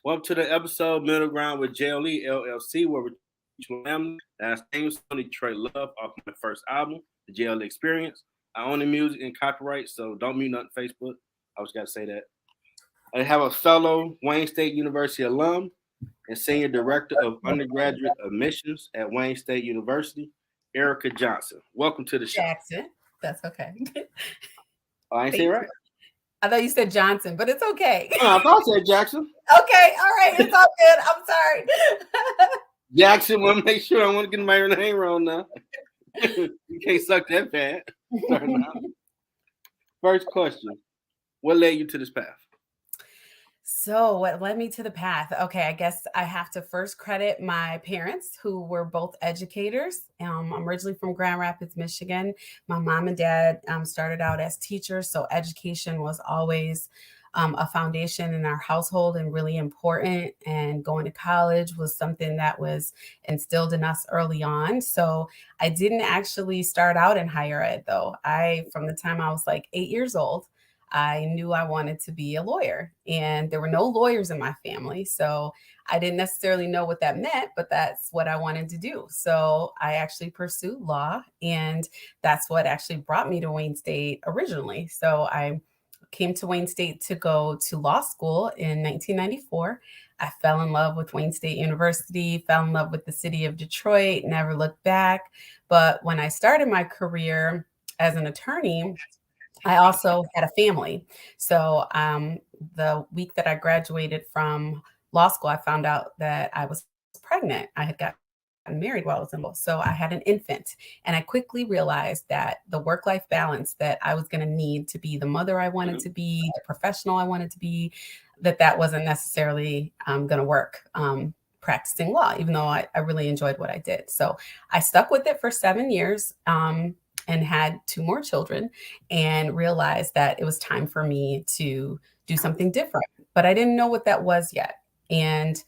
Welcome to the episode Middle Ground with JLE, L.L.C, where we teach family. That's theme song Detroit Love off my first album, The JLE Experience. I own the music and copyright, so don't mute nothing Facebook. I always got to say that. I have a fellow Wayne State University alum and senior director of undergraduate admissions at Wayne State University, Ericka Jackson. Welcome to the show. Jackson. That's okay. Oh, I ain't say it right. I thought you said Johnson, but it's okay. I thought I said Jackson. Okay, all right, it's all good. I'm sorry. Jackson, want to make sure I want to get my name wrong now. You can't suck that bad. First question: what led you to this path? So what led me to the path? Okay, I guess I have to first credit my parents, who were both educators. I'm originally from Grand Rapids, Michigan. My mom and dad started out as teachers, so education was always a foundation in our household and really important. And going to college was something that was instilled in us early on. So I didn't actually start out in higher ed, though. From the time I was like 8 years old, I knew I wanted to be a lawyer, and there were no lawyers in my family. So I didn't necessarily know what that meant, but that's what I wanted to do. So I actually pursued law, and that's what actually brought me to Wayne State originally. So I came to Wayne State to go to law school in 1994. I fell in love with Wayne State University, fell in love with the city of Detroit, never looked back. But when I started my career as an attorney, I also had a family. So the week that I graduated from law school, I found out that I was pregnant. I had gotten married while I was in law. So I had an infant. And I quickly realized that the work-life balance that I was going to need to be the mother I wanted to be, the professional I wanted to be, that wasn't necessarily going to work practicing law, even though I really enjoyed what I did. So I stuck with it for 7 years. And had 2 more children, and realized that it was time for me to do something different. But I didn't know what that was yet. And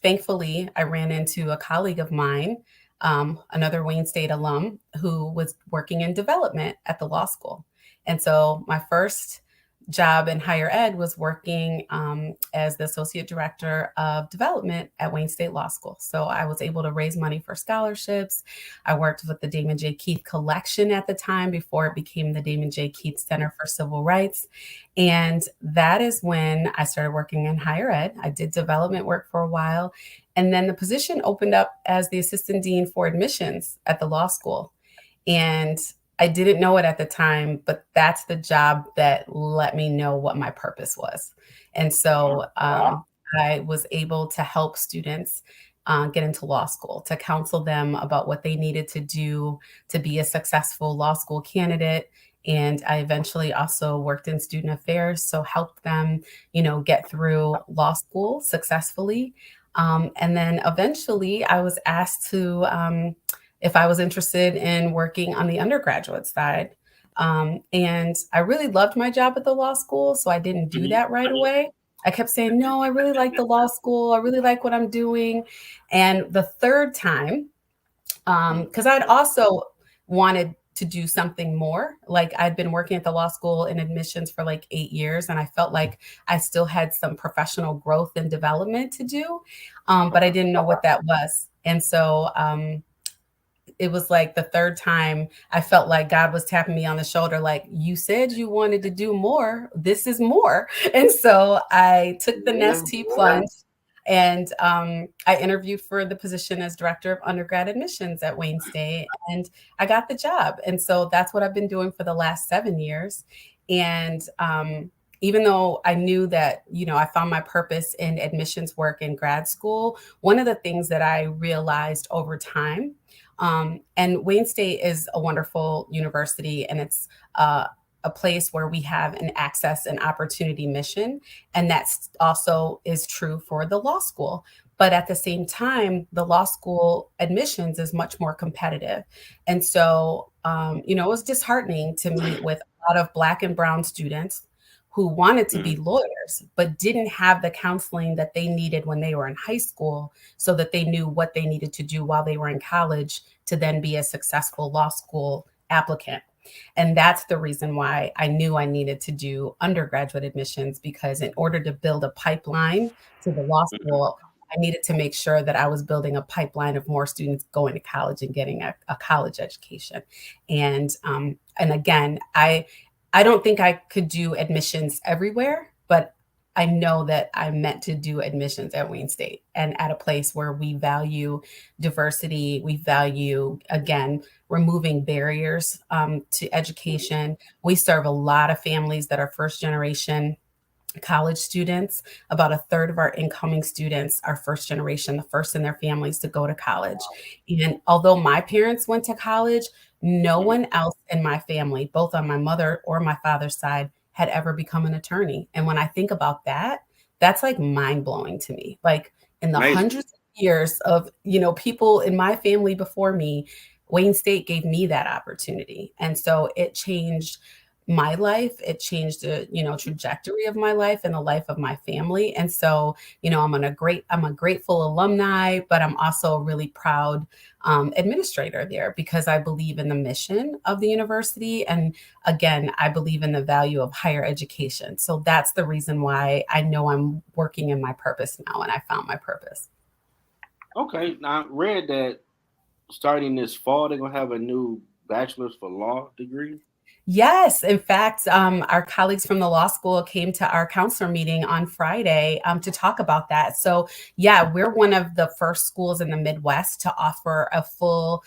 thankfully, I ran into a colleague of mine, another Wayne State alum, who was working in development at the law school. And so my first job in higher ed was working as the associate director of development at Wayne State Law School. So I was able to raise money for scholarships. I worked with the Damon J. Keith Collection at the time, before it became the Damon J. Keith Center for Civil Rights. And that is when I started working in higher ed. I did development work for a while. And then the position opened up as the assistant dean for admissions at the law school. And I didn't know it at the time, but that's the job that let me know what my purpose was. And so I was able to help students get into law school, to counsel them about what they needed to do to be a successful law school candidate. And I eventually also worked in student affairs, so helped them, get through law school successfully. And then eventually I was asked to if I was interested in working on the undergraduate side. And I really loved my job at the law school, so I didn't do that right away. I kept saying, no, I really like the law school. I really like what I'm doing. And the third time, because I'd also wanted to do something more. Like, I'd been working at the law school in admissions for like 8 years, and I felt like I still had some professional growth and development to do, but I didn't know what that was. And so it was like the third time I felt like God was tapping me on the shoulder, like, you said you wanted to do more. This is more. And so I took the nesty plunge, and I interviewed for the position as director of undergrad admissions at Wayne State, and I got the job. And so that's what I've been doing for the last 7 years. And even though I knew that, I found my purpose in admissions work in grad school, one of the things that I realized over time, and Wayne State is a wonderful university, and it's a place where we have an access and opportunity mission. And that's also is true for the law school. But at the same time, the law school admissions is much more competitive. And so, it was disheartening to meet with a lot of Black and brown students who wanted to be lawyers, but didn't have the counseling that they needed when they were in high school, so that they knew what they needed to do while they were in college to then be a successful law school applicant. And that's the reason why I knew I needed to do undergraduate admissions, because in order to build a pipeline to the law school, I needed to make sure that I was building a pipeline of more students going to college and getting a college education. And again, I don't think I could do admissions everywhere, but I know that I meant to do admissions at Wayne State and at a place where we value diversity. We value, again, removing barriers to education. We serve a lot of families that are first generation college students. About a third of our incoming students are first generation, the first in their families to go to college. And although my parents went to college, no one else in my family, both on my mother or my father's side, had ever become an attorney. And when I think about that, that's like mind blowing to me. Like in the Amazing. hundreds of years of, people in my family before me, Wayne State gave me that opportunity. And so it changed my life. It changed the, trajectory of my life and the life of my family. And so, I'm a grateful alumni, but I'm also a really proud administrator there, because I believe in the mission of the university. And again, I believe in the value of higher education. So that's the reason why I know I'm working in my purpose now, and I found my purpose. Okay, now I read that starting this fall, they're gonna have a new bachelor's for law degree. Yes, in fact, our colleagues from the law school came to our counselor meeting on Friday to talk about that. So, yeah, we're one of the first schools in the Midwest to offer a full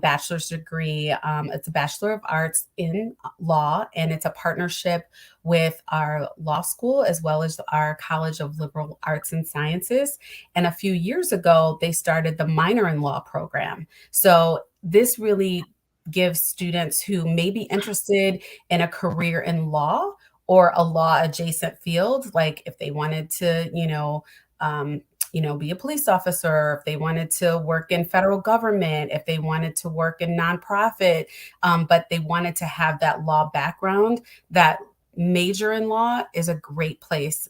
bachelor's degree. It's a Bachelor of Arts in Law, and it's a partnership with our law school as well as our College of Liberal Arts and Sciences. And a few years ago, they started the minor in law program. So, this really gives students who may be interested in a career in law or a law adjacent field, like if they wanted to, be a police officer, if they wanted to work in federal government, if they wanted to work in nonprofit, but they wanted to have that law background, that major in law is a great place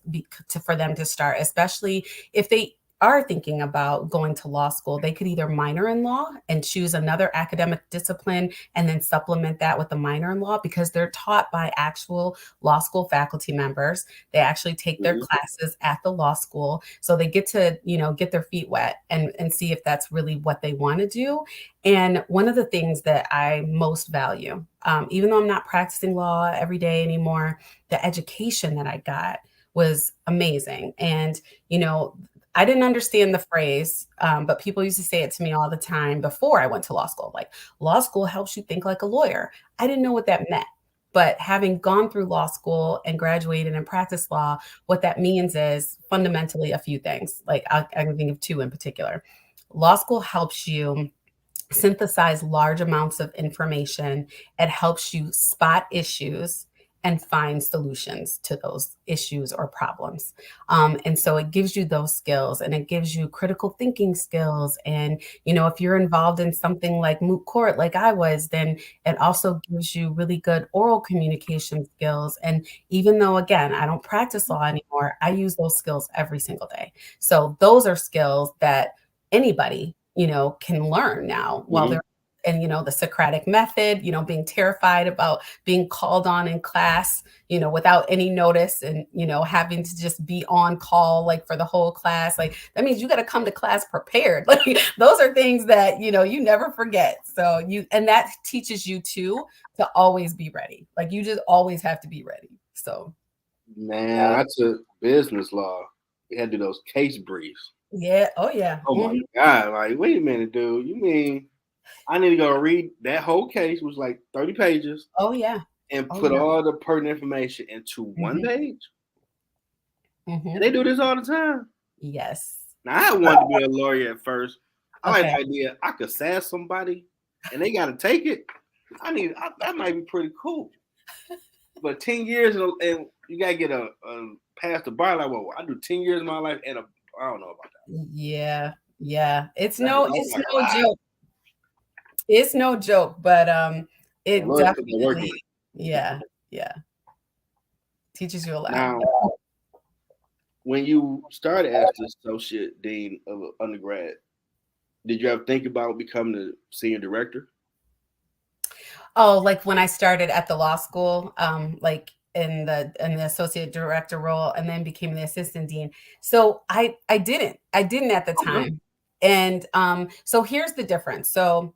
for them to start, especially if they are thinking about going to law school. They could either minor in law and choose another academic discipline and then supplement that with a minor in law, because they're taught by actual law school faculty members. They actually take their classes at the law school. So they get to, get their feet wet and see if that's really what they want to do. And one of the things that I most value, even though I'm not practicing law every day anymore, the education that I got was amazing. And, I didn't understand the phrase, but people used to say it to me all the time before I went to law school. Like, law school helps you think like a lawyer. I didn't know what that meant. But having gone through law school and graduated and practiced law, what that means is fundamentally a few things. Like, I can think of two in particular. Law school helps you synthesize large amounts of information. It helps you spot issues and find solutions to those issues or problems. And so it gives you those skills, and it gives you critical thinking skills. And, if you're involved in something like moot court, like I was, then it also gives you really good oral communication skills. And even though, again, I don't practice law anymore, I use those skills every single day. So those are skills that anybody, can learn now while they're and, the Socratic method, being terrified about being called on in class, without any notice, and, having to just be on call, like for the whole class. Like, that means you got to come to class prepared. Like, those are things that, you never forget. So and that teaches you too, to always be ready. Like, you just always have to be ready. So. Man, I took business law. We had to do those case briefs. Yeah. Oh, yeah. Oh my God. Like, wait a minute, dude. You mean I need to go read that whole case, which was like 30 pages, Oh, yeah. and put all the pertinent information into one page? And they do this all the time. Yes. Now, I wanted to be a lawyer at first. I like Okay. the idea I could sass somebody and they got to take it. That might be pretty cool. But 10 years and you got to get a past the bar. Like, well, I do 10 years of my life and I don't know about that. Yeah. Yeah. It's That's no joke. It's no joke, but it definitely, yeah, teaches you a lot. Now, when you started as the associate dean of undergrad, did you ever think about becoming the senior director? Oh, like when I started at the law school, like in the associate director role, and then became the assistant dean. So I didn't at the Okay. time. And so here's the difference. So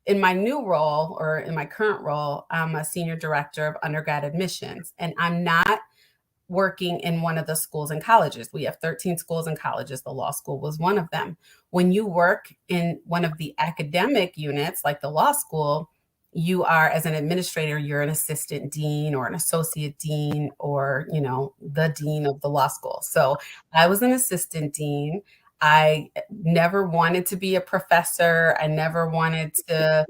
in my new role, or in my current role, I'm a senior director of undergrad admissions, and I'm not working in one of the schools and colleges. We have 13 schools and colleges. The law school was one of them. When you work in one of the academic units, like the law school, you are, as an administrator, you're an assistant dean or an associate dean, or, the dean of the law school. So I was an assistant dean. I never wanted to be a professor. I never wanted to,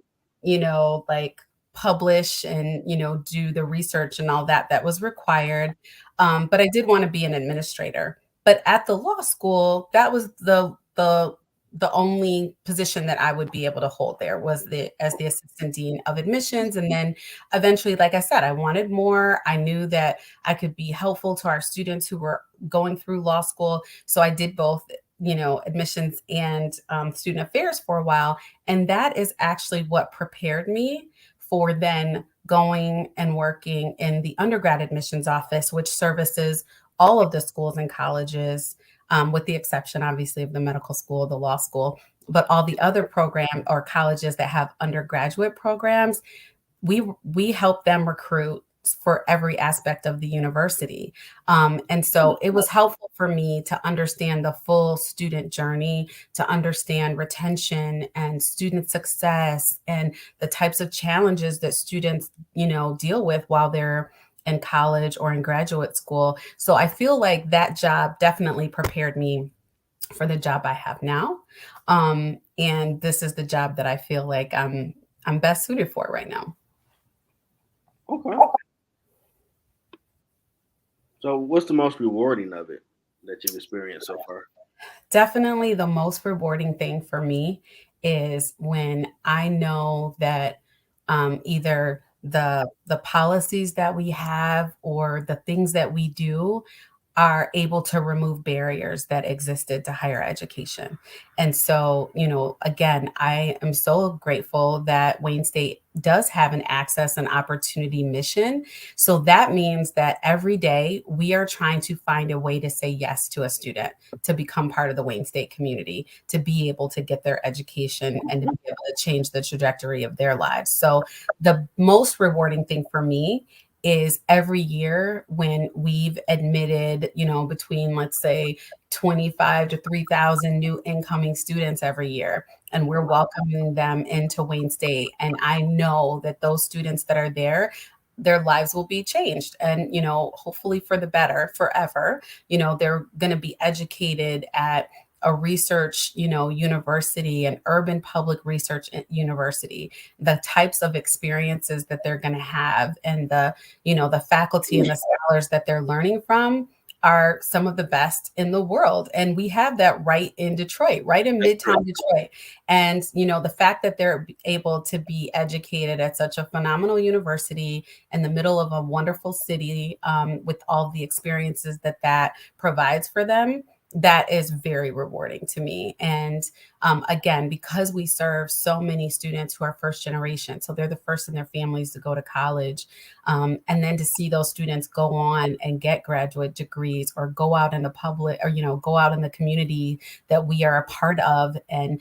like publish and, do the research and all that that was required. But I did want to be an administrator. But at the law school, that was the only position that I would be able to hold there, was the as the assistant dean of admissions. And then eventually, like I said, I wanted more. I knew that I could be helpful to our students who were going through law school. So I did both, admissions and student affairs for a while. And that is actually what prepared me for then going and working in the undergrad admissions office, which services all of the schools and colleges, with the exception, obviously, of the medical school, the law school, but all the other program or colleges that have undergraduate programs. We help them recruit for every aspect of the university. And so it was helpful for me to understand the full student journey, to understand retention and student success, and the types of challenges that students, deal with while they're in college or in graduate school. So I feel like that job definitely prepared me for the job I have now. And this is the job that I feel like I'm best suited for right now. Okay. So, what's the most rewarding of it that you've experienced so far? Definitely the most rewarding thing for me is when I know that either the policies that we have or the things that we do are able to remove barriers that existed to higher education. And so, again, I am so grateful that Wayne State does have an access and opportunity mission. So that means that every day we are trying to find a way to say yes to a student to become part of the Wayne State community, to be able to get their education and to be able to change the trajectory of their lives. So the most rewarding thing for me is every year when we've admitted, between, let's say, 25 to 3,000 new incoming students every year, and we're welcoming them into Wayne State. And I know that those students that are there, their lives will be changed, and, hopefully for the better forever. They're going to be educated at a research, university, an urban public research university. The types of experiences that they're going to have, and the faculty and the scholars that they're learning from, are some of the best in the world. And we have that right in Detroit, right in Midtown Detroit. And, the fact that they're able to be educated at such a phenomenal university in the middle of a wonderful city, with all the experiences that provides for them, that is very rewarding to me. And again, because we serve so many students who are first generation, so they're the first in their families to go to college, and then to see those students go on and get graduate degrees, or go out in the public, or go out in the community that we are a part of, and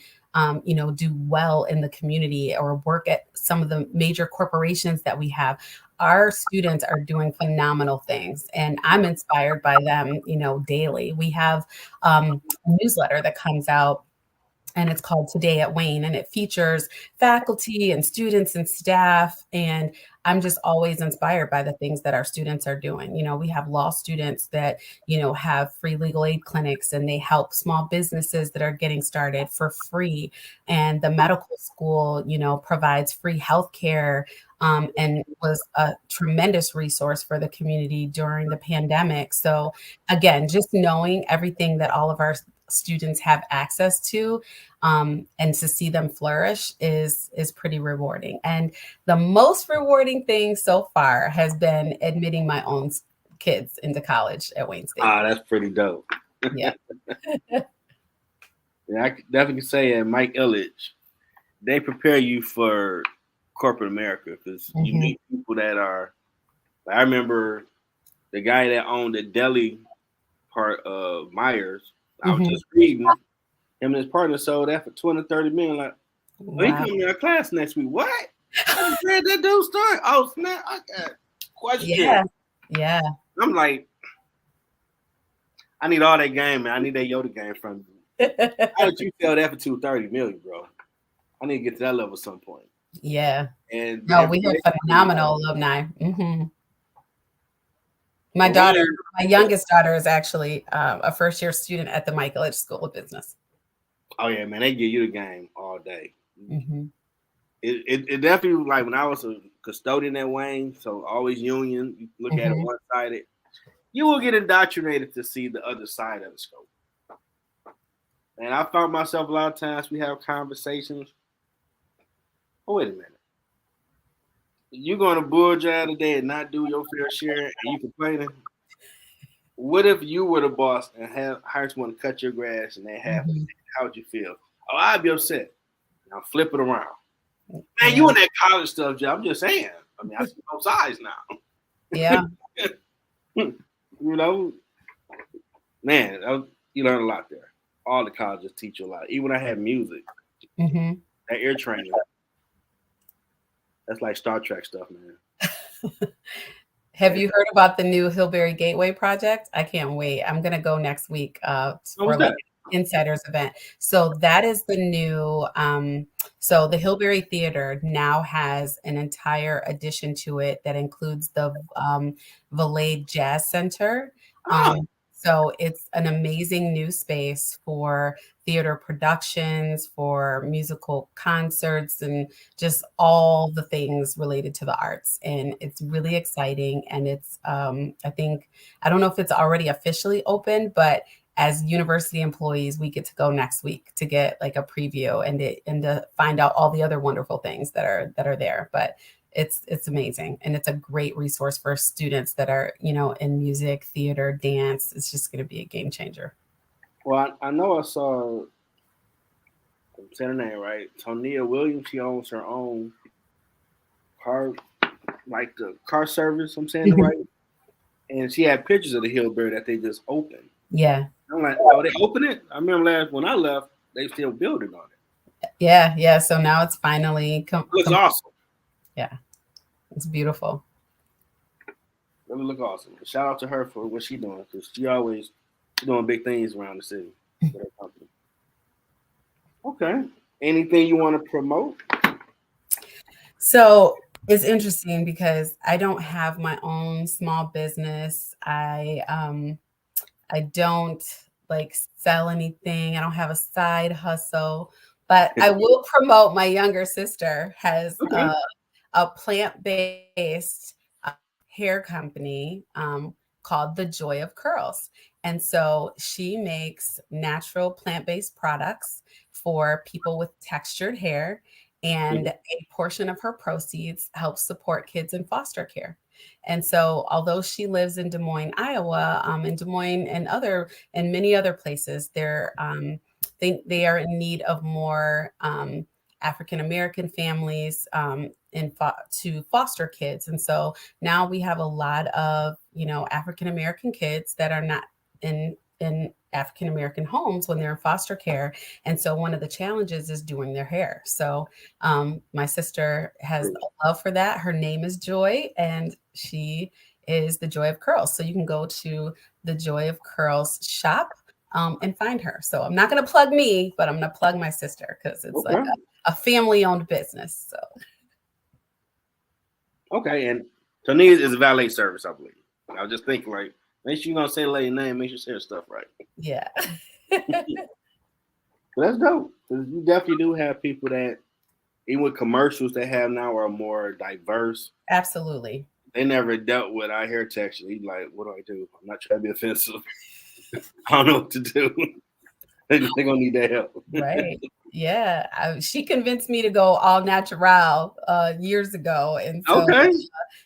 do well in the community, or work at some of the major corporations that we have. Our students are doing phenomenal things, and I'm inspired by them, daily. We have a newsletter that comes out, and it's called Today at Wayne, and it features faculty and students and staff. And I'm just always inspired by the things that our students are doing. We have law students that, have free legal aid clinics, and they help small businesses that are getting started for free. And the medical school, provides free healthcare, and was a tremendous resource for the community during the pandemic. So again, just knowing everything that all of our students have access to, and to see them flourish is pretty rewarding. And the most rewarding thing so far has been admitting my own kids into college at Wayne State. Ah, that's pretty dope. Yeah. Yeah, I could definitely say at Mike Illich, they prepare you for corporate America because you meet people that are. Like, I remember the guy that owned the deli part of Myers. I was just reading him and his partner sold that for 230 million. Like, oh, he coming to our class next week. What? I just read that dude's story. Oh snap! I got question. Yeah. I'm like, I need all that game, man. I need that Yoda game from you. How did you sell that for 230 million, bro? I need to get to that level at some point. Yeah. And no, we have phenomenal alumni. My youngest daughter is actually a first-year student at the Michaelich School of Business. Oh yeah, man, they give you the game all day. It definitely, like when I was a custodian at Wayne, so always union. You look at it one-sided. You will get indoctrinated to see the other side of the scope. And I found myself a lot of times we have conversations. Oh, wait a minute. You're going to bull job today and not do your fair share and you complaining? What if you were the boss and hired someone to cut your grass and they have how would you feel? Oh, I'd be upset. Now flip it around. Man, you in that college stuff, Joe. I'm just saying. I mean, I see both sides now. Yeah. You know, man, you learn a lot there. All the colleges teach you a lot. Even when I had music, that ear training, that's like Star Trek stuff, man. Have you heard about the new Hillberry Gateway project? I can't wait. I'm going to go next week for like Insiders event. So that is the new, so the Hillberry Theater now has an entire addition to it that includes the Valade Jazz Center. So it's an amazing new space for theater productions, for musical concerts, and just all the things related to the arts. And it's really exciting. And it's, I don't know if it's already officially open, but as university employees, we get to go next week to get like a preview and to find out all the other wonderful things that are there. But it's amazing, and it's a great resource for students that are, in music, theater, dance. It's just going to be a game changer. Well, I know I saw, I'm saying her name right, Tonia Williams. She owns her own car, like the car service. I'm saying it right, and she had pictures of the Hillberry that they just opened. Yeah, I'm like, oh, they opened it. I remember when I left, they still building on it. Yeah. So now it's finally looks awesome. Yeah, it's beautiful. It look awesome. Shout out to her for what she's doing, because she always doing big things around the city with her company. Okay. Anything you want to promote? So it's interesting because I don't have my own small business. I don't like sell anything. I don't have a side hustle, but I will promote my younger sister has a plant-based hair company called The Joy of Curls. And so she makes natural plant-based products for people with textured hair, and a portion of her proceeds helps support kids in foster care. And so although she lives in Des Moines, Iowa, in Des Moines and many other places, they are in need of more African-American families to foster kids. And so now we have a lot of, African-American kids that are not in African-American homes when they're in foster care. And so one of the challenges is doing their hair. So my sister has a love for that. Her name is Joy, and she is The Joy of Curls. So you can go to the Joy of Curls shop and find her. So I'm not going to plug me, but I'm going to plug my sister because it's like a family-owned business. So. Okay, and Tonia is a valet service, I believe. I was just thinking, like, make sure you're going to say the lady's name, make sure you say her stuff right. Yeah. That's dope. You definitely do have people that, even with commercials they have now, are more diverse. Absolutely. They never dealt with our hair texture. He's like, what do I do? I'm not trying to be offensive. I don't know what to do. They're going to need that help. Right. Yeah. She convinced me to go all natural years ago. And so,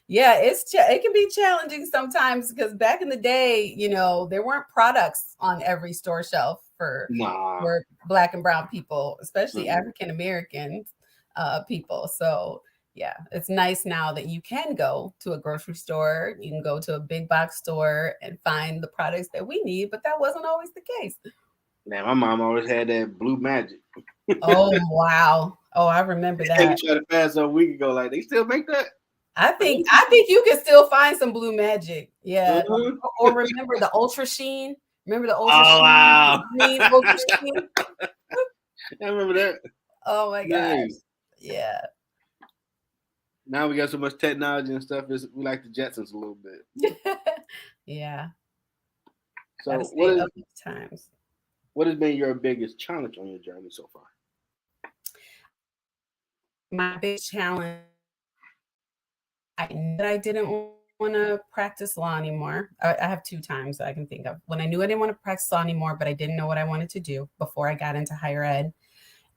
yeah, it can be challenging sometimes because back in the day, there weren't products on every store shelf for Black and brown people, especially African-American people. So Yeah, it's nice now that you can go to a grocery store, you can go to a big box store and find the products that we need, but that wasn't always the case. Man, my mom always had that Blue Magic. Oh, wow. Oh, I remember We that. tried to pass a week ago. Like, they still make that? I think you can still find some Blue Magic. Yeah. Uh-huh. Or remember the Ultra Sheen? Remember the Ultra Oh, Sheen? wow. The green Ultra Sheen? I remember that. Oh my gosh. Nice. Yeah. Now we got so much technology and stuff. We like the Jetsons a little bit. Yeah. Gotta So, stay up with the times. what has been your biggest challenge on your journey so far? My big challenge, I knew that I didn't want to practice law anymore. I have two times that I can think of when I knew I didn't want to practice law anymore, but I didn't know what I wanted to do before I got into higher ed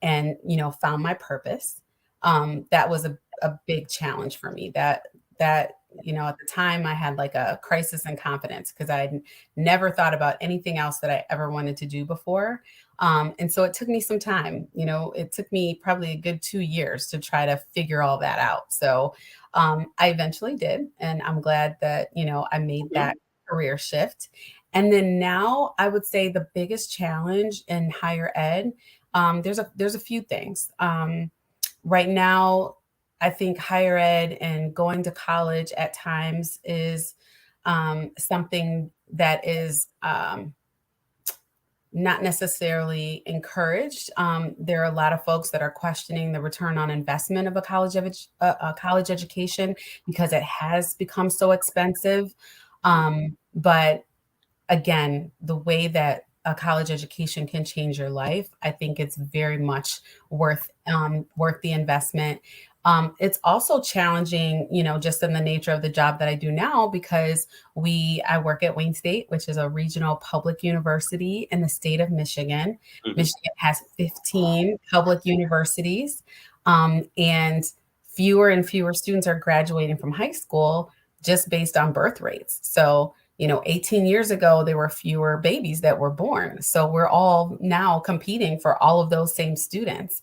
and, found my purpose. That was a big challenge for me. That at the time I had like a crisis in confidence because I had never thought about anything else that I ever wanted to do before. And so it took me some time. It took me probably a good 2 years to try to figure all that out. So I eventually did, and I'm glad that I made that career shift. And then now I would say the biggest challenge in higher ed, there's a few things. Right now, I think higher ed and going to college at times is something that is not necessarily encouraged. There are a lot of folks that are questioning the return on investment of a college education because it has become so expensive. But again, the way that a college education can change your life, I think it's very much worth the investment. It's also challenging, just in the nature of the job that I do now, because I work at Wayne State, which is a regional public university in the state of Michigan. Michigan has 15 public universities, and fewer and fewer students are graduating from high school just based on birth rates. So 18 years ago, there were fewer babies that were born. So we're all now competing for all of those same students.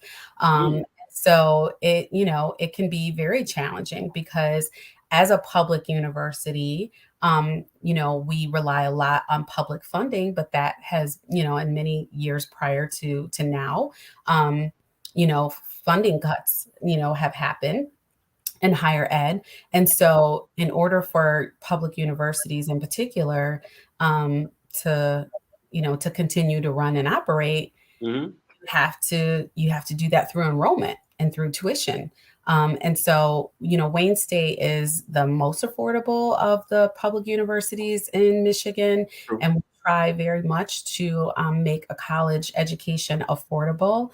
So it can be very challenging because as a public university, we rely a lot on public funding, but that has, in many years prior to now, funding cuts, have happened in higher ed. And so in order for public universities in particular to continue to run and operate, you have to do that through enrollment and through tuition. And so, Wayne State is the most affordable of the public universities in Michigan, and we try very much to make a college education affordable.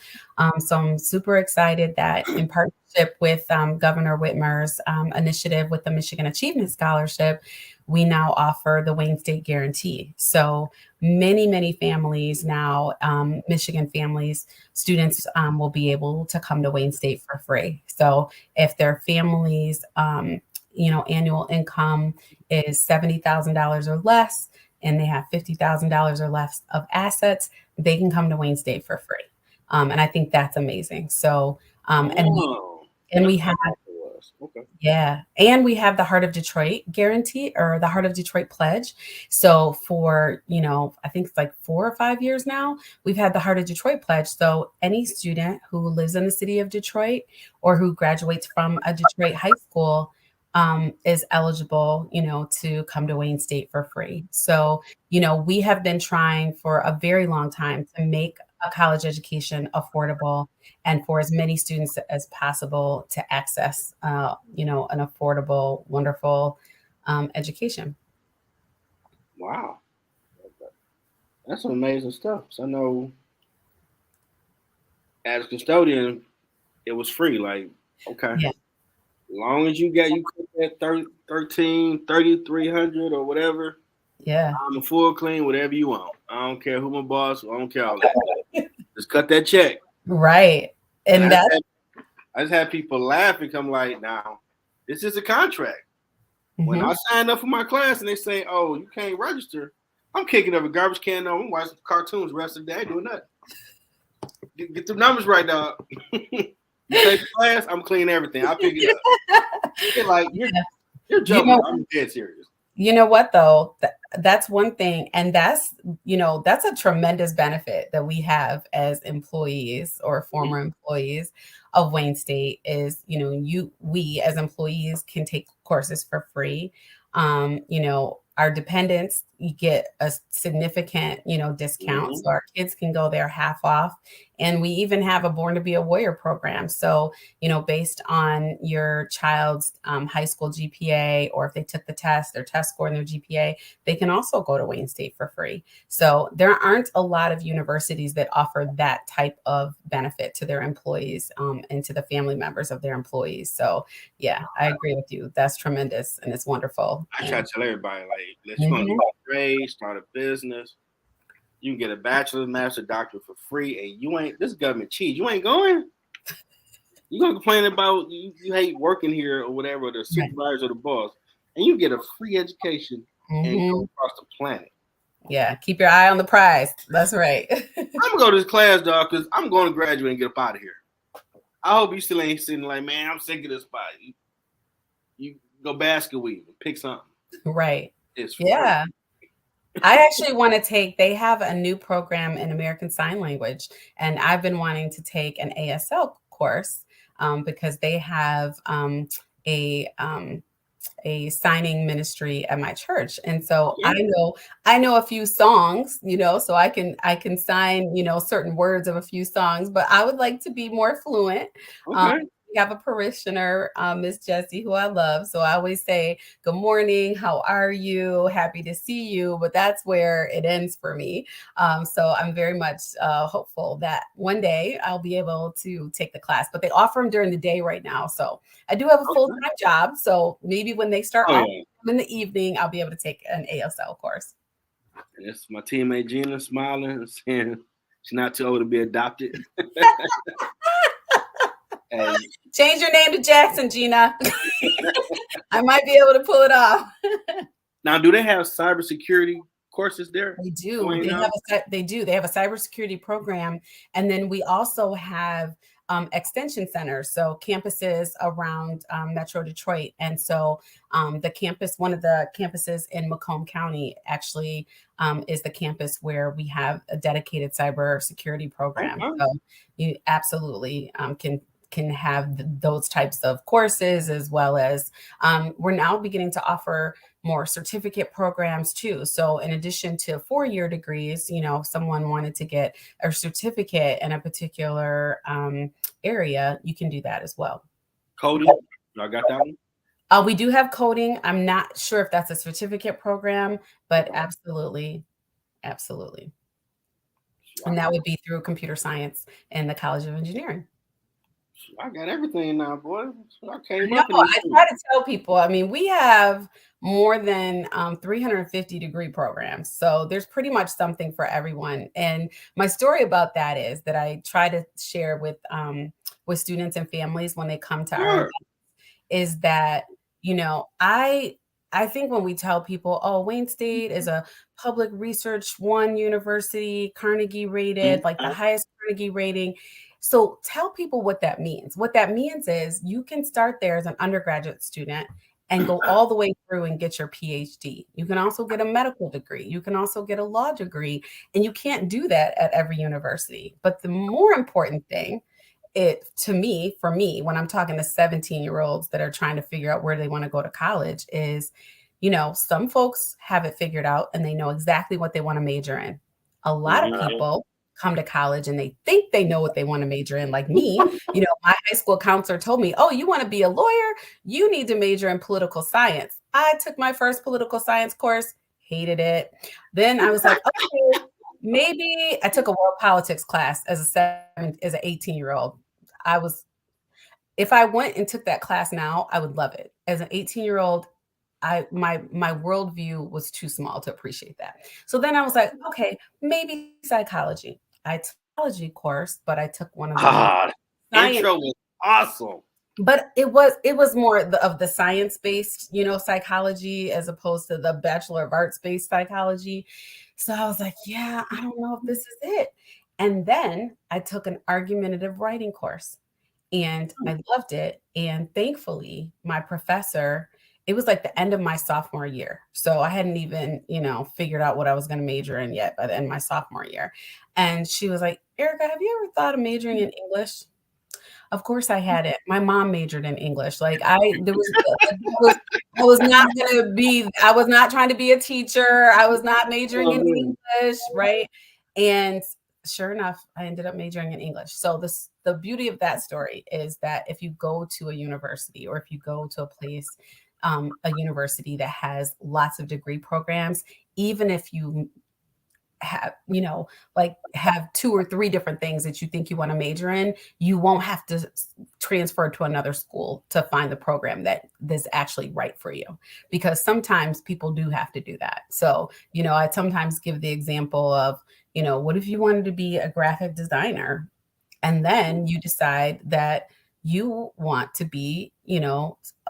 So I'm super excited that in partnership with Governor Whitmer's initiative with the Michigan Achievement Scholarship, we now offer the Wayne State Guarantee. So many families now, Michigan families, students will be able to come to Wayne State for free. So if their families, annual income is $70,000 or less, and they have $50,000 or less of assets, they can come to Wayne State for free. And I think that's amazing. So, and we have, and we have the Heart of Detroit guarantee, or the Heart of Detroit pledge. So for, I think it's like 4 or 5 years now, we've had the Heart of Detroit pledge. So any student who lives in the city of Detroit or who graduates from a Detroit high school is eligible, to come to Wayne State for free. So, we have been trying for a very long time to make a college education affordable and for as many students as possible to access, an affordable, wonderful education. Wow. That's some amazing stuff. So I know as a custodian, it was free. Like, okay. Yeah. As long as you cut that 3,300 or whatever. Yeah. I'm a full clean, whatever you want. I don't care who my boss, I don't care all that. Just cut that check. Right. And I just had people laughing. I'm like, now, this is a contract. When I signed up for my class and they say, oh, you can't register, I'm kicking up a garbage can on, watching cartoons the rest of the day, doing nothing. Get the numbers right, dog. You take the class, I'm clean everything. I pick it up. You're like you're You joking. know, I'm dead serious. you know what though? That's one thing, and that's a tremendous benefit that we have as employees or Mhm. former employees of Wayne State is, we as employees can take courses for free. Our dependents, you get a significant, discount. Mhm. So our kids can go there half off. And we even have a Born to Be a Warrior program. So, based on your child's high school GPA, or if they took the test, their test score and their GPA, they can also go to Wayne State for free. So there aren't a lot of universities that offer that type of benefit to their employees, and to the family members of their employees. So yeah, I agree with you. That's tremendous and it's wonderful. I try to tell everybody, like, let's you want to Mhm. get a trade, start a business. You can get a bachelor's, master, doctorate for free, and you ain't this government cheat. You ain't going. You gonna complain about you hate working here or whatever, the Right. supervisor or the boss, and you get a free education and go Mhm. across the planet. Yeah, keep your eye on the prize. That's right. I'm gonna go to this class, dog, because I'm going to graduate and get up out of here. I hope you still ain't sitting like, man, I'm sick of this spot. You go basket weave and pick something. Right. It's free. Yeah. I actually want to they have a new program in American Sign Language, and I've been wanting to take an ASL course, because they have a um, a signing ministry at my church. And so Okay. I know a few songs, so I can sign, certain words of a few songs, but I would like to be more fluent. Um, Okay. we have a parishioner, Miss Jessie, who I love. So I always say, good morning, how are you? Happy to see you. But that's where it ends for me. So I'm very much hopeful that one day I'll be able to take the class, but they offer them during the day right now. So I do have a Okay. full-time job, so maybe when they start Oh offering yeah. them in the evening, I'll be able to take an ASL course. And it's my teammate Gina smiling and saying she's not too old to be adopted. Hey, Change your name to Jackson, Gina. I might be able to pull it off. now, do they have cybersecurity courses there? They do. Going now? They do. They have a cybersecurity program, and then we also have extension centers, so campuses around Metro Detroit, and so one of the campuses in Macomb County, actually is the campus where we have a dedicated cybersecurity program. Okay. So you absolutely can have those types of courses, as well as we're now beginning to offer more certificate programs too. So in addition to 4-year degrees, if someone wanted to get a certificate in a particular area, you can do that as well. Coding. Y'all got that one? We do have coding. I'm not sure if that's a certificate program, but absolutely, absolutely. And that would be through computer science in the College of Engineering. I got everything now, boy. I came No, up in this I school. try to tell people, I mean, we have more than 350 degree programs. So there's pretty much something for everyone. And my story about that is that I try to share with students and families when they come to our, Sure. is that, I think when we tell people, oh, Wayne State is a public research one university, Carnegie rated, like the Mhm. highest Carnegie rating. So tell people what that means. What that means is you can start there as an undergraduate student and go all the way through and get your PhD. You can also get a medical degree. You can also get a law degree. And you can't do that at every university. But the more important thing, for me, when I'm talking to 17-year-olds that are trying to figure out where they want to go to college, is, some folks have it figured out and they know exactly what they want to major in. A lot of Mhm. people come to college and they think they know what they want to major in, like me. My high school counselor told me, oh, you want to be a lawyer, you need to major in political science. I took my first political science course, hated it. Then I was like, okay, maybe I took a world politics class as an 18-year-old. I was If I went and took that class now, I would love it. As an 18-year-old, my worldview was too small to appreciate that. So then I was like, okay, maybe psychology. I took a psychology course, but I took one of the Ah, science, intro was awesome. but it was more of the science based, psychology, as opposed to the Bachelor of Arts based psychology. So I was like, yeah, I don't know if this is it. And then I took an argumentative writing course. and I loved it. And thankfully, my professor, it was like the end of my sophomore year. So I hadn't even, figured out what I was going to major in yet by the end of my sophomore year. And she was like, Ericka, have you ever thought of majoring in English? Of course I hadn't. My mom majored in English. Like I was not gonna be, I was not trying to be a teacher. I was not majoring in English, right? And sure enough, I ended up majoring in English. So the beauty of that story is that if you go to a university or if you go to a place, a university that has lots of degree programs, even if you have, like have 2 or 3 different things that you think you want to major in, you won't have to transfer to another school to find the program that is actually right for you. Because sometimes people do have to do that. So, I sometimes give the example of, what if you wanted to be a graphic designer and then you decide that you want to be,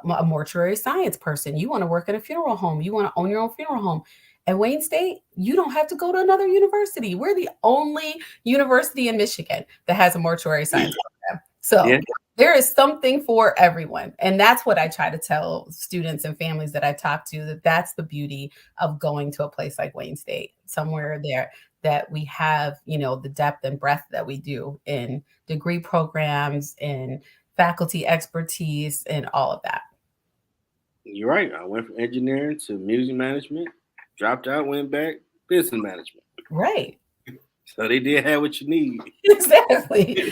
a mortuary science person. You want to work at a funeral home. You want to own your own funeral home. At Wayne State, you don't have to go to another university. We're the only university in Michigan that has a mortuary science program. So there is something for everyone. And that's what I try to tell students and families that I talk to, that that's the beauty of going to a place like Wayne State, somewhere there that we have, the depth and breadth that we do in degree programs and faculty expertise and all of that. You're right. I went from engineering to music management, dropped out, went back, business management. Right. So they did have what you need. Exactly.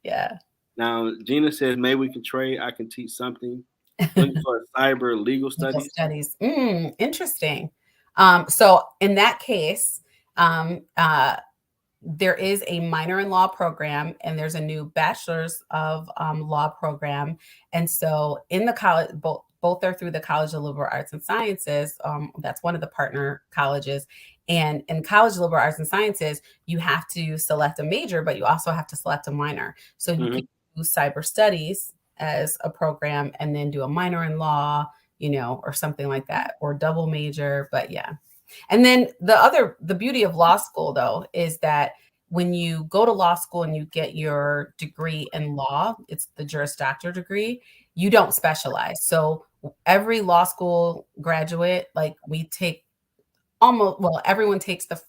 Yeah. Now, Gina says, maybe we can trade. I can teach something. Looking for cyber legal studies. Interesting. So in that case, there is a minor in law program and there's a new bachelor's of law program. And so in the college, both are through the College of Liberal Arts and Sciences. That's one of the partner colleges. And in College of Liberal Arts and Sciences, you have to select a major, but you also have to select a minor. So you can do cyber studies as a program and then do a minor in law, or something like that, or double major. But yeah. And then the beauty of law school, though, is that when you go to law school and you get your degree in law, it's the Juris Doctor degree, you don't specialize. So every law school graduate, like we take everyone takes the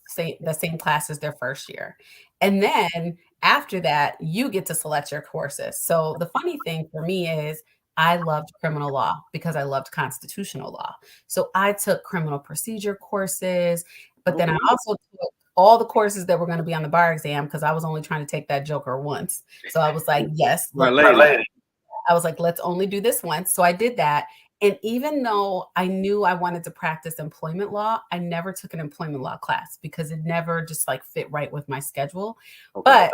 same classes their first year. And then after that, you get to select your courses. So the funny thing for me is I loved criminal law because I loved constitutional law. So I took criminal procedure courses, but then I also took all the courses that were going to be on the bar exam because I was only trying to take that joker once. So I was like, yes, I was like, let's only do this once. So I did that. And even though I knew I wanted to practice employment law, I never took an employment law class because it never just like fit right with my schedule. But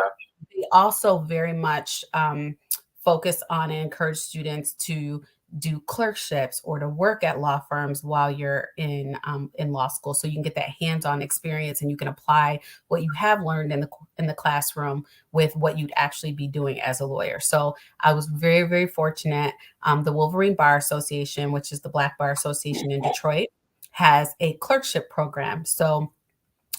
they also very much focus on and encourage students to do clerkships or to work at law firms while you're in law school, so you can get that hands-on experience and you can apply what you have learned in the classroom with what you'd actually be doing as a lawyer. So I was very, very fortunate. The Wolverine Bar Association, which is the Black Bar Association in Detroit, has a clerkship program. So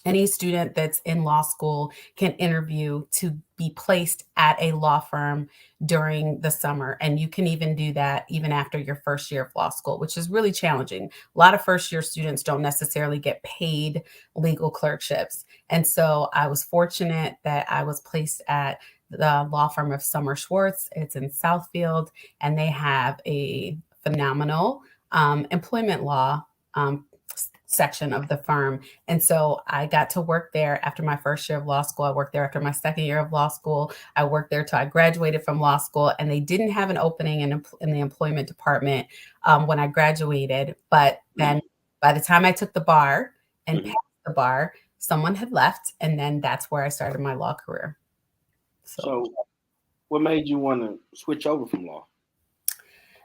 any student that's in law school can interview to be placed at a law firm during the summer. And you can even do that even after your first year of law school, which is really challenging. A lot of first year students don't necessarily get paid legal clerkships. And so I was fortunate that I was placed at the law firm of Summer Schwartz. It's in Southfield, and they have a phenomenal employment law section of the firm. And so I got to work there after my first year of law school. I worked there after my second year of law school. I worked there till I graduated from law school, and they didn't have an opening in the employment department when I graduated. But then by the time I took the bar and passed the bar, someone had left, and then that's where I started my law career. So what made you want to switch over from law?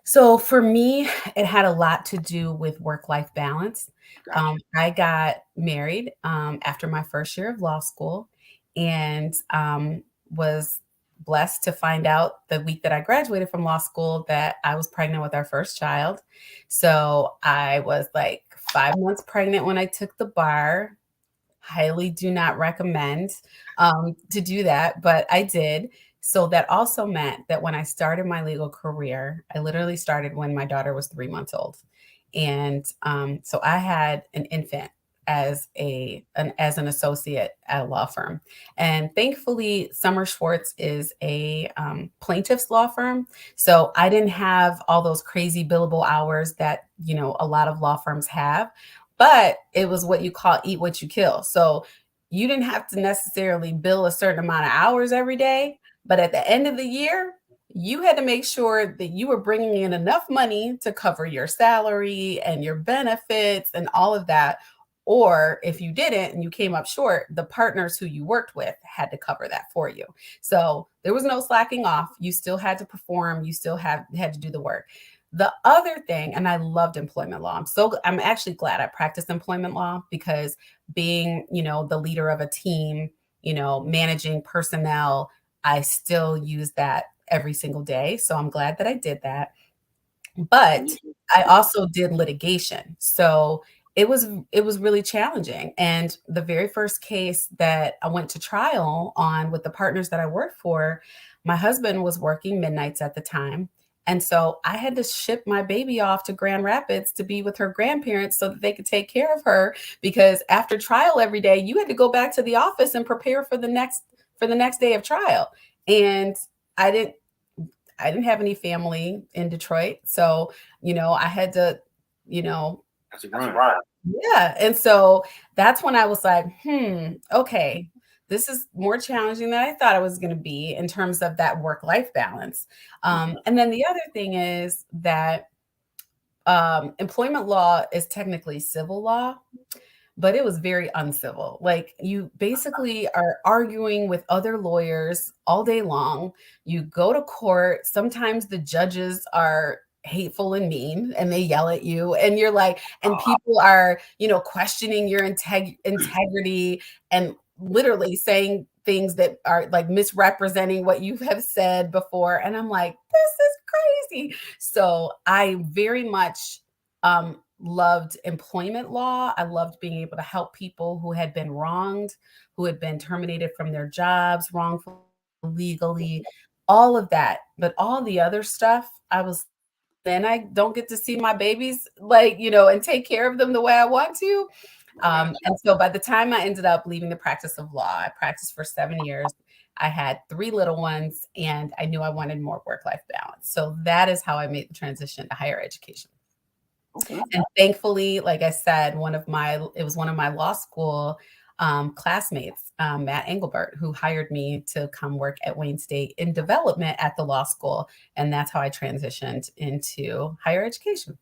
So for me, it had a lot to do with work-life balance. Gotcha. I got married after my first year of law school, and was blessed to find out the week that I graduated from law school that I was pregnant with our first child. So I was like 5 months pregnant when I took the bar. highly do not recommend to do that, but I did. So that also meant that when I started my legal career, I literally started when my daughter was 3 months old, and so I had an infant as an associate at a law firm, and thankfully, Summer Schwartz is a plaintiff's law firm, so I didn't have all those crazy billable hours that a lot of law firms have, but it was what you call eat what you kill. So you didn't have to necessarily bill a certain amount of hours every day, but at the end of the year, you had to make sure that you were bringing in enough money to cover your salary and your benefits and all of that. Or if you didn't and you came up short, the partners who you worked with had to cover that for you. So there was no slacking off. You still had to perform. You still had to do the work. The other thing, and I loved employment law. I'm actually glad I practiced employment law because being, the leader of a team, managing personnel, I still use that every single day. So I'm glad that I did that. But I also did litigation. So it was really challenging. And the very first case that I went to trial on with the partners that I worked for, my husband was working midnights at the time. And so I had to ship my baby off to Grand Rapids to be with her grandparents so that they could take care of her because after trial every day, you had to go back to the office and prepare for the next day of trial. And I didn't I didn't have any family in Detroit. So, I had to, That's a grind. yeah. And so that's when I was like, okay, this is more challenging than I thought it was going to be in terms of that work-life balance. And then the other thing is that employment law is technically civil law, but it was very uncivil. Like you basically are arguing with other lawyers all day long. You go to court. Sometimes the judges are hateful and mean and they yell at you and you're like, and people are, questioning your integrity and literally saying things that are like misrepresenting what you have said before. And I'm like, this is crazy. So I very much loved employment law. I loved being able to help people who had been wronged, who had been terminated from their jobs wrongfully, legally, all of that. But all the other stuff, then I don't get to see my babies and take care of them the way I want to. And so by the time I ended up leaving the practice of law, I practiced for 7 years. I had 3 little ones and I knew I wanted more work-life balance. So that is how I made the transition to higher education. Okay. And thankfully, like I said, it was one of my law school classmates, Matt Engelbert, who hired me to come work at Wayne State in development at the law school. And that's how I transitioned into higher education.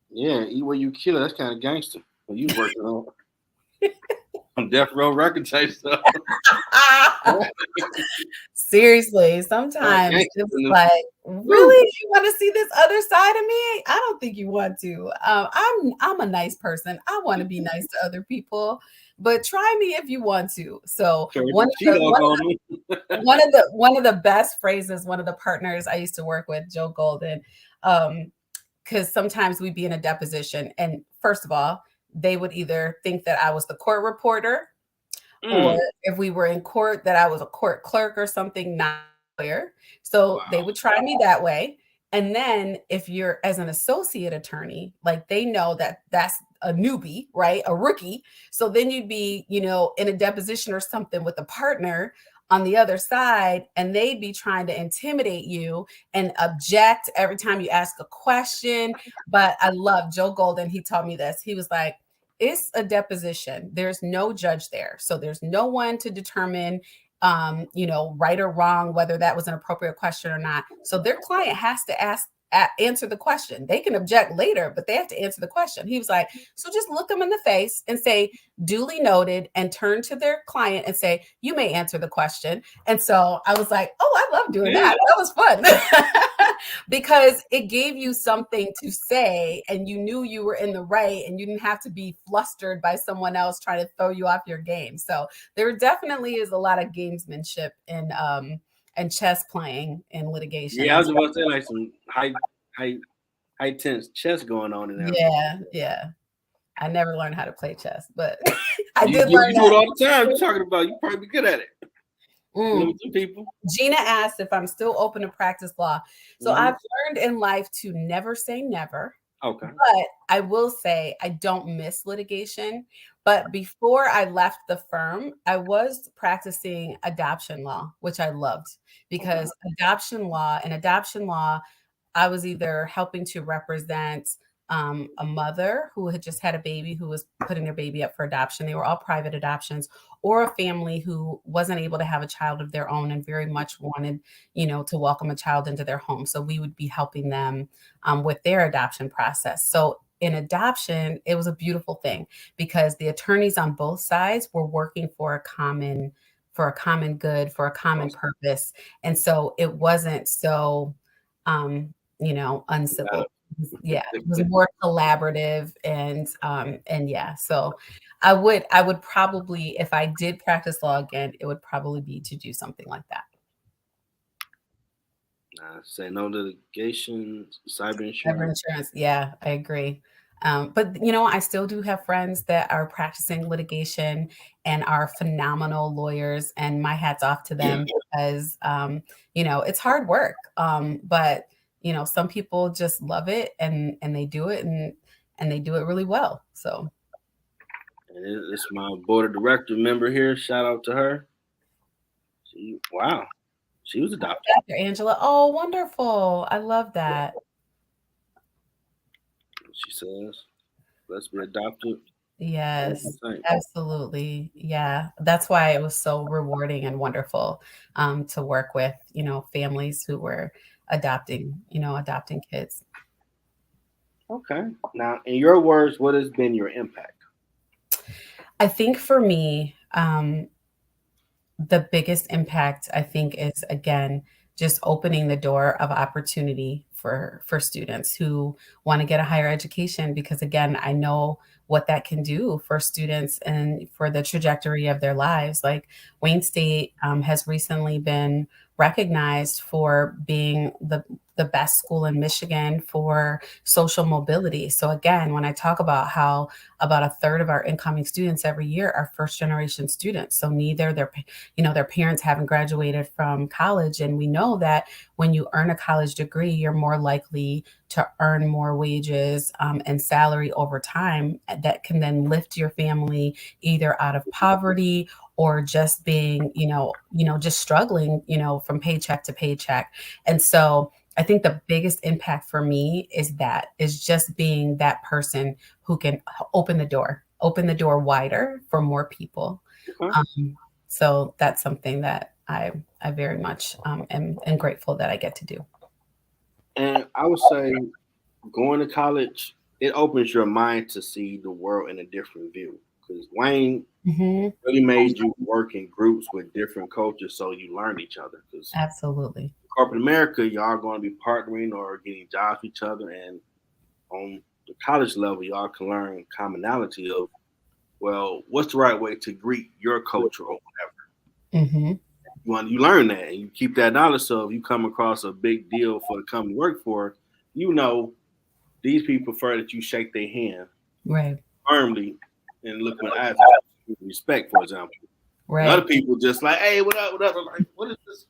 Yeah, eat what you kill. That's kind of gangster. When you working on Death Row Record type stuff. Seriously, sometimes it's like, really, you want to see this other side of me? I don't think you want to. I'm a nice person. I want to be nice to other people, but try me if you want to. So one of the best phrases, one of the partners I used to work with, Joe Golden, because sometimes we'd be in a deposition, and first of all, they would either think that I was the court reporter, or if we were in court, that I was a court clerk or something, not clear. So they would try me that way. And then if you're as an associate attorney, like they know that that's a newbie, right? A rookie. So then you'd be, in a deposition or something with a partner on the other side, and they'd be trying to intimidate you and object every time you ask a question. But I love Joe Golden. He taught me this. He was like, it's a deposition. There's no judge there. So there's no one to determine, right or wrong, whether that was an appropriate question or not. So their client has to answer the question. They can object later, but they have to answer the question. He was like, so just look them in the face and say, duly noted, and turn to their client and say, you may answer the question. And so I was like, oh, I love doing that. That was fun. Because it gave you something to say and you knew you were in the right and you didn't have to be flustered by someone else trying to throw you off your game. So there definitely is a lot of gamesmanship and chess playing in litigation. Yeah, I was about to say like some high tense chess going on in there. Yeah. I never learned how to play chess, but I You, did you, learn you do it that. all the time. You're talking about you probably be good at it. You know, Mm. with some people. Gina asked if I'm still open to practice law. So Hmm. I've learned in life to never say never. Okay. But I will say I don't miss litigation. But before I left the firm, I was practicing adoption law, which I loved Okay. because adoption law, I was either helping to represent a mother who had just had a baby who was putting their baby up for adoption. They were all private adoptions, or a family who wasn't able to have a child of their own and very much wanted, to welcome a child into their home. So we would be helping them with their adoption process. So in adoption, it was a beautiful thing because the attorneys on both sides were working for a common good, for a common Awesome. purpose. And so it wasn't so Yeah. uncivil. Yeah, it was more collaborative and yeah. So I would probably, if I did practice law again, it would probably be to do something like that. Say no litigation, cyber Cyber insurance. insurance, yeah, I agree. But I still do have friends that are practicing litigation and are phenomenal lawyers, and my hat's off to them because it's hard work. But some people just love it and they do it and they do it really well. So And it's my board of director member here. Shout out to her. Wow, she was adopted. Dr. Angela, oh, wonderful. I love that. She says, "Let's be adopted." Yes, Same. absolutely. Yeah, that's why it was so rewarding and wonderful to work with, families who were adopting kids. Okay. Now, in your words, what has been your impact? I think for me, the biggest impact I think is again just opening the door of opportunity for students who want to get a higher education because again I know what that can do for students and for the trajectory of their lives. Like Wayne State has recently been recognized for being the best school in Michigan for social mobility. So again, when I talk about how about a third of our incoming students every year are first generation students, so neither their parents haven't graduated from college. And we know that when you earn a college degree, you're more likely to earn more wages and salary over time that can then lift your family either out of poverty or just being, just struggling, from paycheck to paycheck. And so I think the biggest impact for me is just being that person who can open the door wider for more people. Okay. So that's something that I very much am grateful that I get to do. And I would say going to college, it opens your mind to see the world in a different view. Because Wayne Hmm. really made you work in groups with different cultures so you learn each other. Because Absolutely. corporate America, y'all going to be partnering or getting jobs with each other. And on the college level, y'all can learn commonality of, well, what's the right way to greet your culture or whatever. Hmm. You learn that and you keep that knowledge. So if you come across a big deal for the company you work for, you know these people prefer that you shake their hand Right. firmly and look with eyes of respect, for example. And other Right. people just like, hey, what up, what up? I'm like, what is this?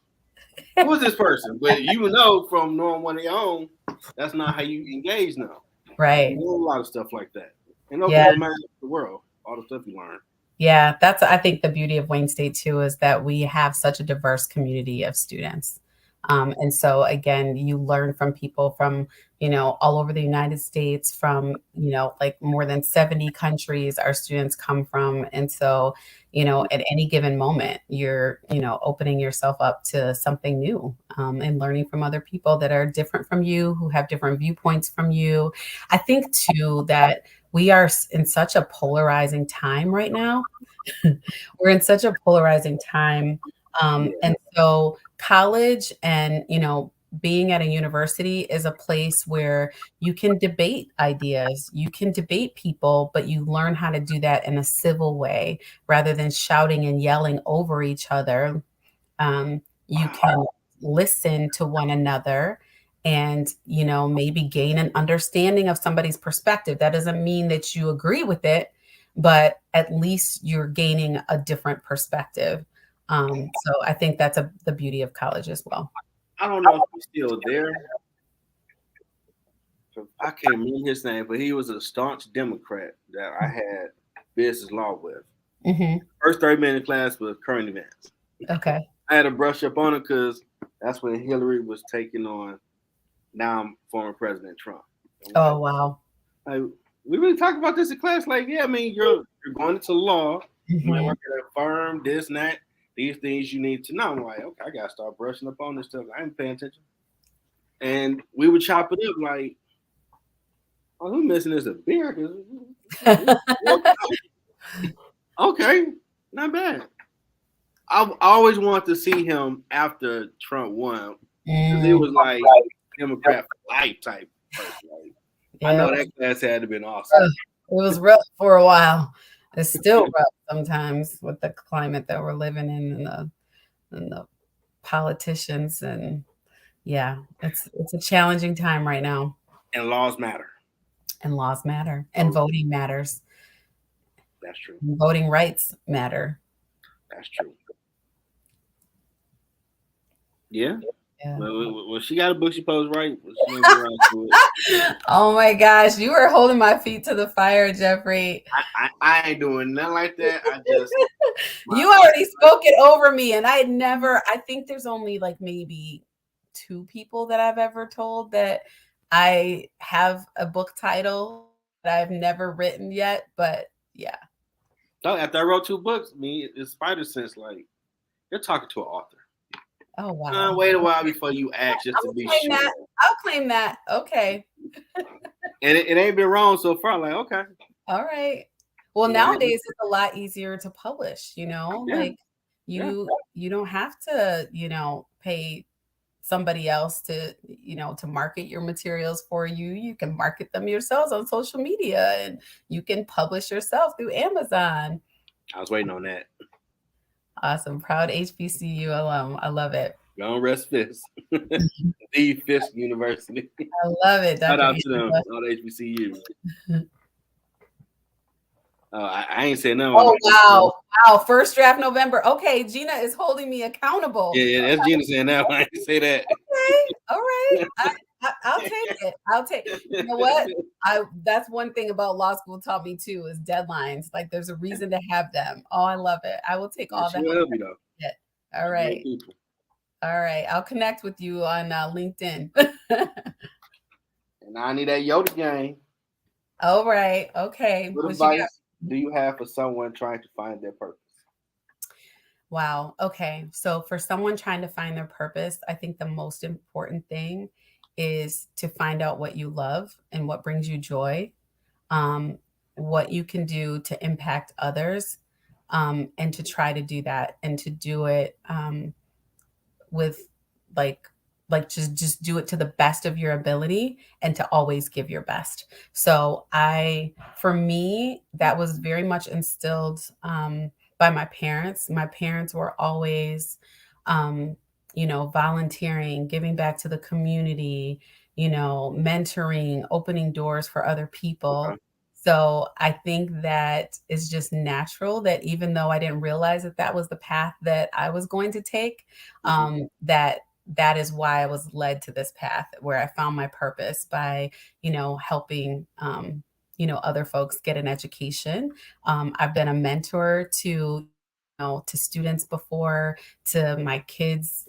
Who is this person? But you know from knowing one of your own, that's not how you engage now. You Right. know a lot of stuff like that. And open Yeah. your mind to the world, all the stuff you learn. Yeah, that's I think the beauty of Wayne State too is that we have such a diverse community of students. And so again, you learn from people from, all over the United States, from, like more than 70 countries our students come from. And so, at any given moment, you're, opening yourself up to something new and learning from other people that are different from you, who have different viewpoints from you. I think too that we are in such a polarizing time right now. We're in such a polarizing time. Yeah. And so college and, being at a university is a place where you can debate ideas, you can debate people, but you learn how to do that in a civil way rather than shouting and yelling over each other. You can listen to one another and maybe gain an understanding of somebody's perspective. That doesn't mean that you agree with it, but at least you're gaining a different perspective. So I think that's the beauty of college as well. I don't know if he's still there. I can't remember his name, but he was a staunch Democrat that I had business law with. Mm-hmm. First 30-minute class was current events. Okay. I had to brush up on it because that's when Hillary was taking on now former President Trump. Oh, wow. Like, we really talk about this in class. Like, yeah, I mean, you're going into law, you might work at a firm, this and that. These things you need to know. I'm like, okay, I gotta start brushing up on this stuff. I ain't paying attention. And we would chop it up like, oh, who's missing is a beer? Okay, not bad. I always wanted to see him after Trump won. He was like Democrat for life type person. Like, I know that class had to been awesome. It was rough for a while. It's still rough sometimes with the climate that we're living in and the politicians, and yeah, it's a challenging time right now. And laws matter. And laws matter. And voting matters. That's true. And voting rights matter. That's true. Yeah. Well, she got a book she posed right. Oh my gosh, you were holding my feet to the fire, Jeffrey. I ain't doing nothing like that. I just you already spoke it over me, and I think there's only like maybe 2 people that I've ever told that I have a book title that I've never written yet, but yeah. So after I wrote 2 books, it's Spider Sense, like you're talking to an author. Oh wow! Wait a while before you ask, just to be sure. I'll claim that. Okay. And it ain't been wrong so far. Like, okay. All right. Well, nowadays it's a lot easier to publish. Like you don't have to pay somebody else to to market your materials for you. You can market them yourselves on social media, and you can publish yourself through Amazon. I was waiting on that. Awesome. Proud HBCU alum. I love it. Don't rest Fisk. The Fisk University. I love it. Shout out to them, all the HBCU. I ain't saying nothing. Oh, wow. Wow. First draft November. Okay. Gina is holding me accountable. Yeah, that's Gina saying that. I ain't say that. Okay. All right. I'll take it. I'll take it. You know what? That's one thing about law school taught me too, is deadlines. Like there's a reason to have them. Oh, I love it. I will take all that. All right. All right. I'll connect with you on LinkedIn. And I need that Yoda game. All right. Okay. What advice do you have for someone trying to find their purpose? Wow. Okay. So for someone trying to find their purpose, I think the most important thing is to find out what you love and what brings you joy, what you can do to impact others, and to try to do that and to do it with just do it to the best of your ability and to always give your best. So for me, that was very much instilled by my parents. My parents were always, volunteering, giving back to the community, mentoring, opening doors for other people. Okay. So I think that is just natural that even though I didn't realize that was the path that I was going to take, that is why I was led to this path where I found my purpose by, helping, other folks get an education. I've been a mentor to students before, to my kids,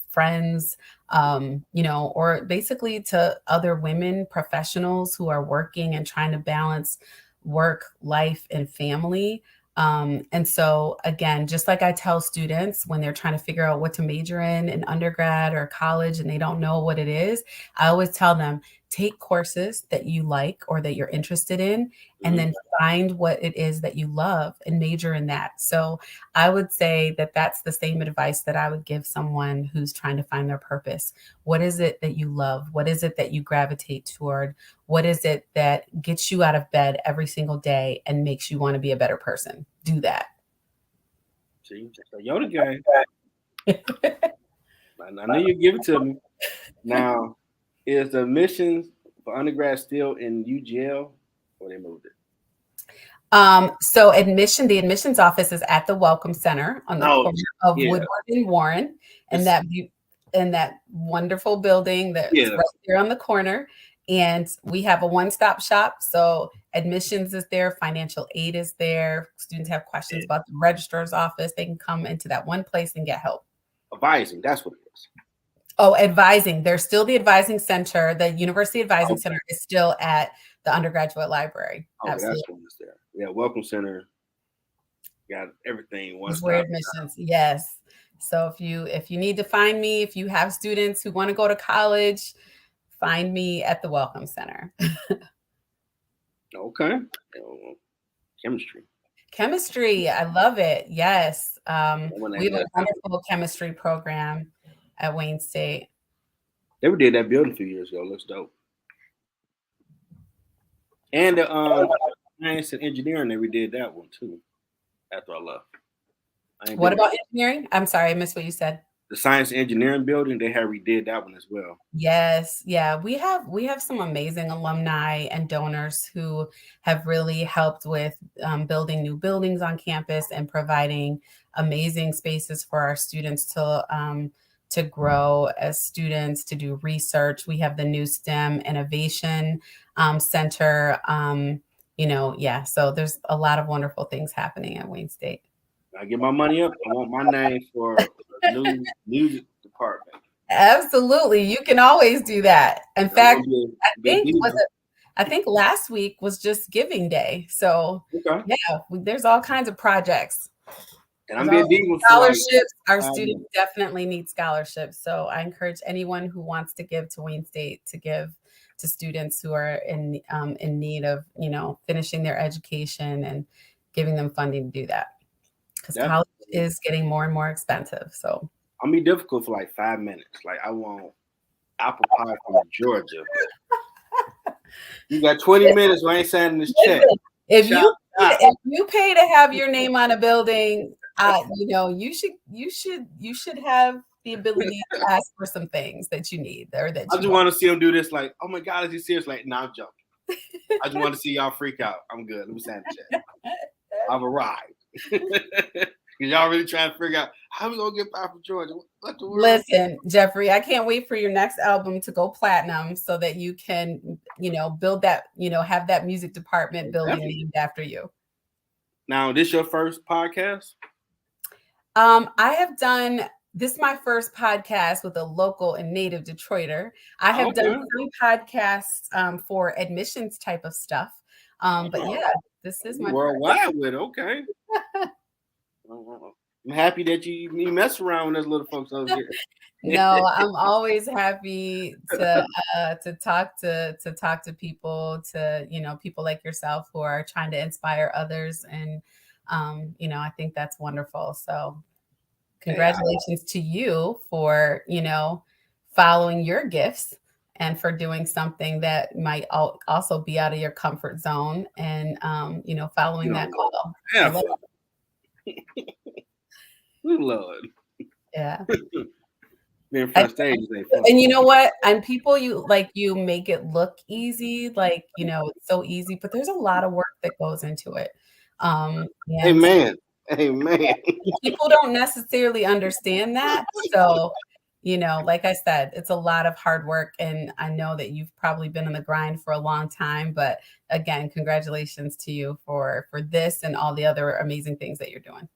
friends, or basically to other women professionals who are working and trying to balance work, life, and family. And so again, just like I tell students when they're trying to figure out what to major in undergrad or college and they don't know what it is, I always tell them, take courses that you like or that you're interested in, and then find what it is that you love and major in that. So I would say that that's the same advice that I would give someone who's trying to find their purpose. What is it that you love? What is it that you gravitate toward? What is it that gets you out of bed every single day and makes you want to be a better person? Do that. See, a Yoda game. I know you give it to me. Now, is the admissions for undergrad still in UGL, or they moved it? So the admissions office is at the Welcome Center on the corner of yeah. Woodward and Warren, and that wonderful building that's right there on the corner. And we have a one-stop shop. So admissions is there, financial aid is there. Students have questions about the registrar's office. They can come into that one place and get help. Advising, that's what it is. Oh, advising. There's still the advising center. The University Advising Center is still at the undergraduate library. Oh, absolutely. That's what it's there. Yeah, Welcome Center got everything. Where admissions, yes. So if you need to find me, if you have students who want to go to college, find me at the Welcome Center. Okay. Chemistry, I love it. Yes. We have a wonderful chemistry program at Wayne State. They did that building a few years ago. Looks dope. And the science and engineering, they redid that one too after I left. What about engineering? I'm sorry, I missed what you said. The science and engineering building, they have redid that one as well. Yes. Yeah. We have some amazing alumni and donors who have really helped with building new buildings on campus and providing amazing spaces for our students to grow as students, to do research. We have the new STEM Innovation Center. So there's a lot of wonderful things happening at Wayne State. I get my money up. I want my name for a new music department. Absolutely. You can always do that. In fact, I think last week was just Giving Day. So there's all kinds of projects. And I'm being deep with scholarships. Our students definitely need scholarships. So I encourage anyone who wants to give to Wayne State to give to students who are in need of, finishing their education and giving them funding to do that. Because college is getting more and more expensive. So I'll be difficult for like 5 minutes. Like I want apple pie from Georgia. You got 20 minutes. I ain't signing this check. If you pay to have your name on a building, you should have the ability to ask for some things that you need or that I just want to see them do this. Like, oh my God, is he serious? Like, nah, I'm joking. I just want to see y'all freak out. I'm good. Let me sign the check. I've arrived. Y'all really trying to figure out how we gonna get by from Georgia. What the world? Listen, Jeffrey, I can't wait for your next album to go platinum so that you can, build that, have that music department building named after you. Now, this your first podcast? This is my first podcast with a local and native Detroiter. I have done some podcasts for admissions type of stuff. But yeah, this is my worldwide with okay. I'm happy that you mess around with those little folks over here. No, I'm always happy to talk to people, people like yourself who are trying to inspire others, and I think that's wonderful. So congratulations to you for following your gifts and for doing something that might also be out of your comfort zone and following that call. Yeah. Lord. Yeah. Being front stage is fun. And you know what? And people you make it look easy, it's so easy, but there's a lot of work that goes into it. Amen. People don't necessarily understand that. So, like I said, it's a lot of hard work. And I know that you've probably been on the grind for a long time. But again, congratulations to you for this and all the other amazing things that you're doing.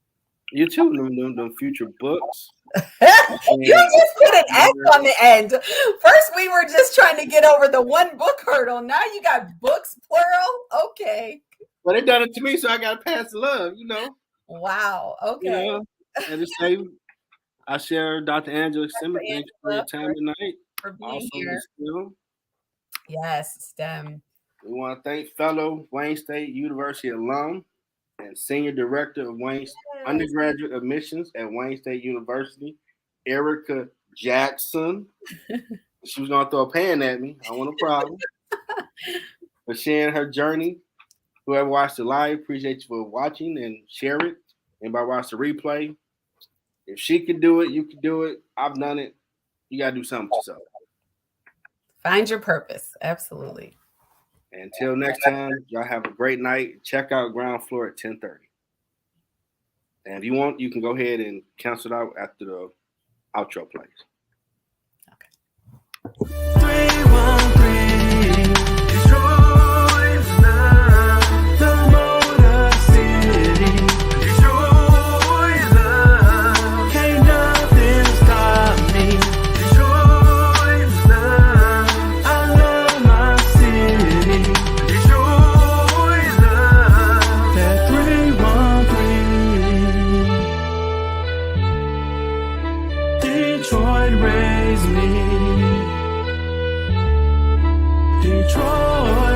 You too, them future books. You just put an X on the end. First, we were just trying to get over the one book hurdle. Now you got books, plural. Okay. Well, they done it to me, so I got to pass the love, Wow. Okay. And to say, I share Dr. Angela Simmons. Thanks for your time tonight. For being here. Yes, STEM. We want to thank fellow Wayne State University alum and Senior Director of Wayne's Undergraduate Admissions at Wayne State University, Ericka Jackson. She was going to throw a pan at me. I want a problem. For sharing her journey. Whoever watched the live, appreciate you for watching and share it. Anybody watch the replay? If she can do it, you can do it. I've done it. You got to do something with yourself. Find your purpose. Absolutely. Until next time, y'all have a great night. Check out Ground Floor at 10:30. And if you want, you can go ahead and cancel it out after the outro plays. Okay. 313 Detroit love, the Motor City. Detroit love, can't nothing stop me. Detroit love, I love my city. Detroit love, that 313. Detroit raised me. Detroit.